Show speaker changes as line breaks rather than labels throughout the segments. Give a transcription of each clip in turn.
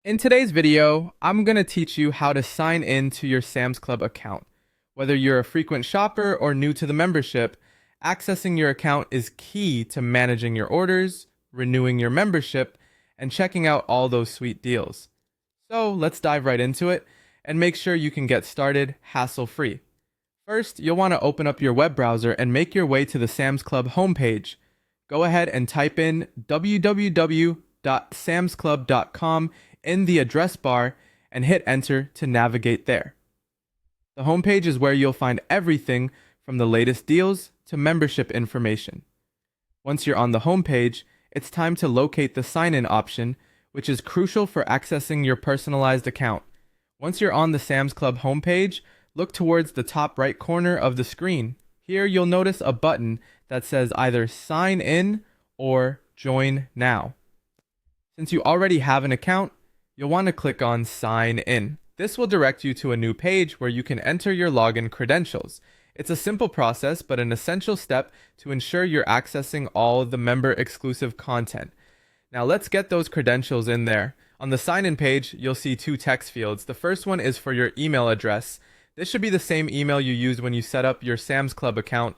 In today's video, I'm going to teach you how to sign in to your Sam's Club account. Whether you're a frequent shopper or new to the membership, accessing your account is key to managing your orders, renewing your membership, and checking out all those sweet deals. So let's dive right into it and make sure you can get started hassle-free. First, you'll want to open up your web browser and make your way to the Sam's Club homepage. Go ahead and type in www.samsclub.com in the address bar and hit enter to navigate there. The homepage is where you'll find everything from the latest deals to membership information. Once you're on the homepage, it's time to locate the sign-in option, which is crucial for accessing your personalized account. Once you're on the Sam's Club homepage, look towards the top right corner of the screen. Here you'll notice a button that says either Sign In or Join Now. Since you already have an account, you'll want to click on Sign In. This will direct you to a new page where you can enter your login credentials. It's a simple process, but an essential step to ensure you're accessing all the member-exclusive content. Now let's get those credentials in there. On the sign-in page, you'll see two text fields. The first one is for your email address. This should be the same email you used when you set up your Sam's Club account.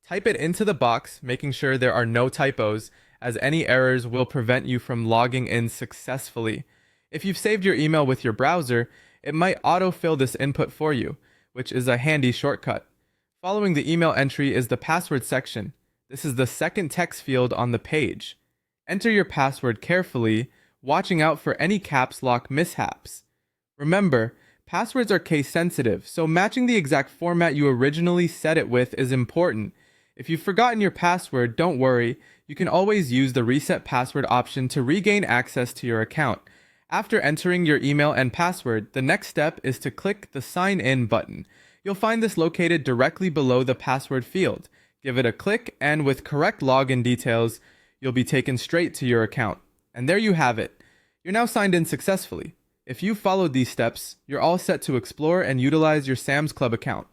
Type it into the box, making sure there are no typos, as any errors will prevent you from logging in successfully. If you've saved your email with your browser, it might autofill this input for you, which is a handy shortcut. Following the email entry is the password section. This is the second text field on the page. Enter your password carefully, watching out for any caps lock mishaps. Remember, passwords are case sensitive, so matching the exact format you originally set it with is important. If you've forgotten your password, don't worry. You can always use the reset password option to regain access to your account. After entering your email and password, the next step is to click the Sign In button. You'll find this located directly below the password field. Give it a click, and with correct login details, you'll be taken straight to your account. And there you have it. You're now signed in successfully. If you followed these steps, you're all set to explore and utilize your Sam's Club account.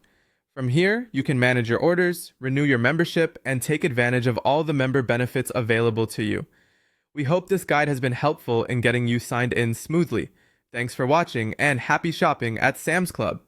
From here, you can manage your orders, renew your membership, and take advantage of all the member benefits available to you. We hope this guide has been helpful in getting you signed in smoothly. Thanks for watching, and happy shopping at Sam's Club.